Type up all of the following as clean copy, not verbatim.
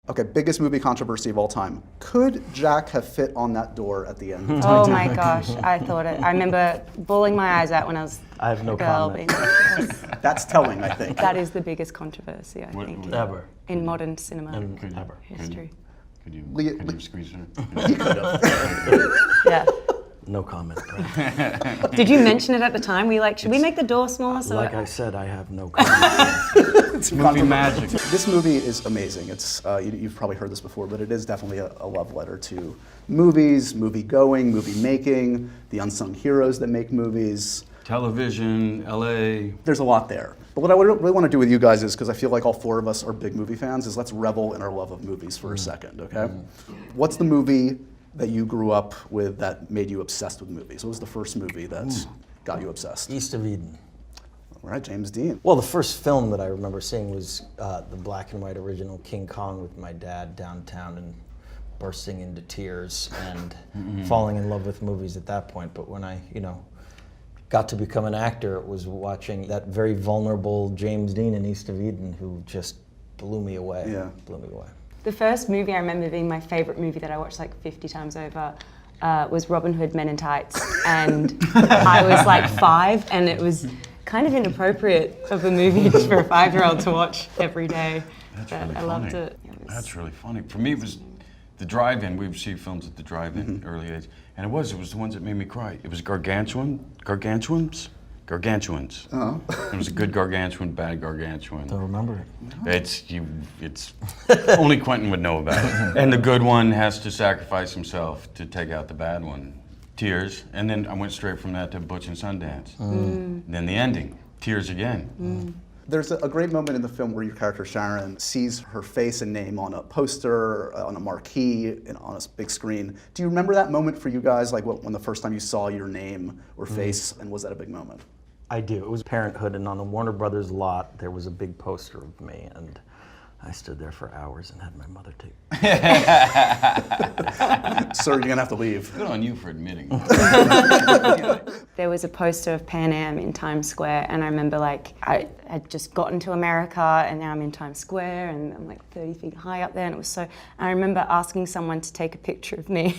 Okay, biggest movie controversy of all time. Could Jack have fit on that door at the end? Oh my gosh, I remember bawling my eyes out when I was I have no a girl. comment. That's telling, I think. That is the biggest controversy, I think. Ever. In modern cinema Ever. history. Could you squeeze her? He could have. Yeah. No comment. Did you mention it at the time? Were you like, should we make the door smaller? So Like I said, I have no comment. It's movie magic. This movie is amazing. It's you've probably heard this before, but it is definitely a love letter to movies, movie going, movie making, the unsung heroes that make movies. Television, LA. There's a lot there. But what I really want to do with you guys is, because I feel like all four of us are big movie fans, is let's revel in our love of movies for a second, okay? What's the movie that you grew up with that made you obsessed with movies? What was the first movie that got you obsessed? East of Eden. All right, James Dean. Well, the first film that I remember seeing was the black and white original King Kong with my dad downtown and bursting into tears and falling in love with movies at that point. But when I, got to become an actor, it was watching that very vulnerable James Dean in East of Eden who just blew me away. Yeah. Blew me away. the first movie I remember being my favorite movie that I watched like 50 times over was Robin Hood Men in Tights. And I was like 5, and it was kind of inappropriate of a movie for a 5-year-old to watch every day. That's but really I funny. loved it. That's really funny. For me, it was the drive-in. We would see films at the drive-in early age, and it was the ones that made me cry. It was gargantuans. Oh. It was a good gargantuan, bad gargantuan. Don't remember it. It's only Quentin would know about it. And the good one has to sacrifice himself to take out the bad one. Tears, and then I went straight from that to Butch and Sundance. Then the ending, tears again. There's a great moment in the film where your character Sharon sees her face and name on a poster, on a marquee, and on a big screen. Do you remember that moment for you guys, like when the first time you saw your name or face, and was that a big moment? I do. It was Parenthood, and on the Warner Brothers lot, there was a big poster of me, and I stood there for hours and had my mother take. Sir, you're gonna have to leave. Good on you for admitting. There was a poster of Pan Am in Times Square, and I remember like I had just gotten to America, and now I'm in Times Square, and I'm like 30 feet high up there, and it was so. And I remember asking someone to take a picture of me.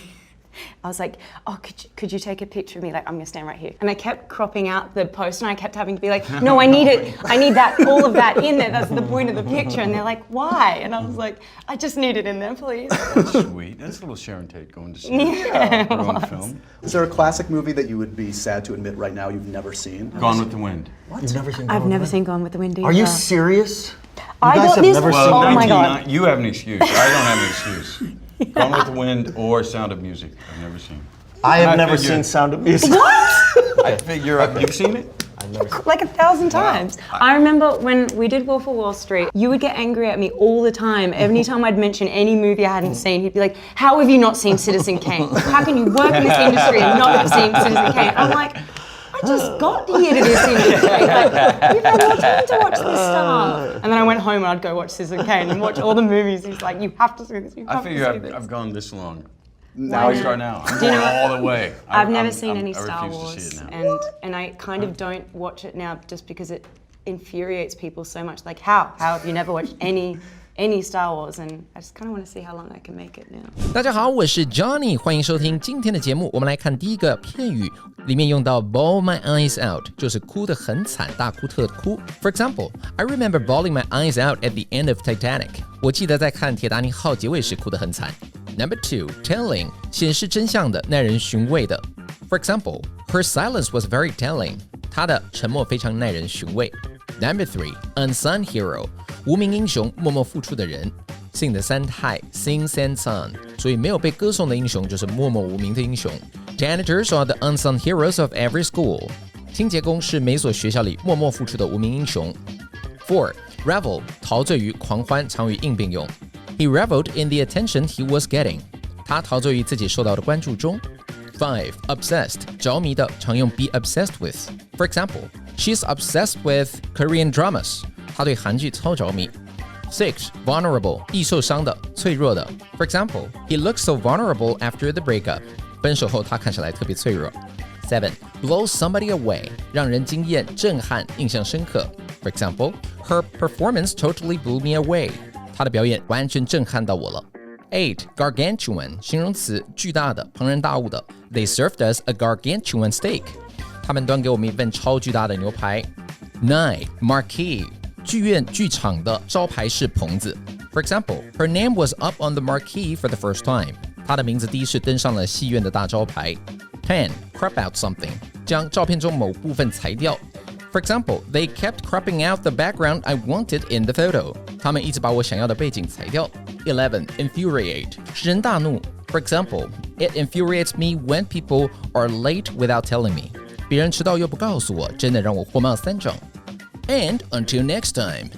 I was like, oh, could you take a picture of me? Like, I'm gonna stand right here. And I kept cropping out the poster, and I kept having to be like, no, I need it. I need that, all of that in there. That's the point of the picture. And they're like, why? And I was like, I just need it in there, please. That's sweet. That's a little Sharon Tate going to see her own film. Is there a classic movie that you would be sad to admit right now you've never seen? Gone with the Wind. What? You've never seen I've never seen Gone with the Wind either. Are you serious? I guys got have this. never seen Oh my 1990 God. You have an excuse. I don't have an excuse. Gone with the Wind or Sound of Music. I've never seen. I have I never figured- seen Sound of Music. I figure you've seen it? I've never seen Like 1,000 times. I remember when we did Wolf of Wall Street, you would get angry at me all the time. Every time I'd mention any movie I hadn't seen, he'd be like, how have you not seen Citizen Kane? How can you work in this industry and not have seen Citizen Kane? I'm like, I just got here to this industry. Like, you've had more time to watch this stuff. And then I went home and I'd go watch Citizen Kane and watch all the movies. He's like, you have to see this, you I have to figure see this. I've gone this long. Now I start now. I'm going all the way. I've never seen any Star I refuse Wars, to see it now. and I kind of don't watch it now just because it infuriates people so much. Like, how have you never watched any Star Wars? And I just kind of want to see how long I can make it now. 大家好，我是 Johnny， 欢迎收听今天的节目。我们来看第一个片语，里面用到 bawl my eyes out， 就是哭得很惨，大哭特哭。For example, I remember bawling my eyes out at the end of Titanic。我记得在看铁达尼号结尾时哭得很惨。Number 2, telling， 显示真相的，耐人寻味的。For example, her silence was very telling。她的沉默非常耐人寻味。Number 3, unsung hero， 无名英雄，默默付出的人。Sing 的三态 sing, sang, sung， 所以没有被歌颂的英雄就是默默无名的英雄。Janitors are the unsung heroes of every school。清洁工是每所学校里默默付出的无名英雄。4, revel， 陶醉于狂欢，常与应并用。He reveled in the attention he was getting。他陶醉于自己受到的关注中。5, obsessed， 着迷的，常用be obsessed with。For example, she's obsessed with Korean dramas。她对韩剧超着迷。6, vulnerable， 易受伤的，脆弱的。For example, he looks so vulnerable after the breakup。分手后他看起来特别脆弱。7, blow somebody away， 让人惊艳、震撼、印象深刻。For example, her performance totally blew me away。他的表演完全震撼到我了。8. Gargantuan 形容词，巨大的，庞然大物的。They served us a gargantuan steak. 他们端给我们一份超巨大的牛排。9. Marquee 剧院剧场的招牌式棚子。For example, her name was up on the marquee for the first time. 她的名字第一次登上了戏院的大招牌。10. Crop out something 将照片中某部分裁掉。For example, they kept cropping out the background I wanted in the photo. 他们一直把我想要的背景裁掉。11. Infuriate 使人大怒。For example, it infuriates me when people are late without telling me. 别人迟到又不告诉我，真的让我火冒三丈。And until next time.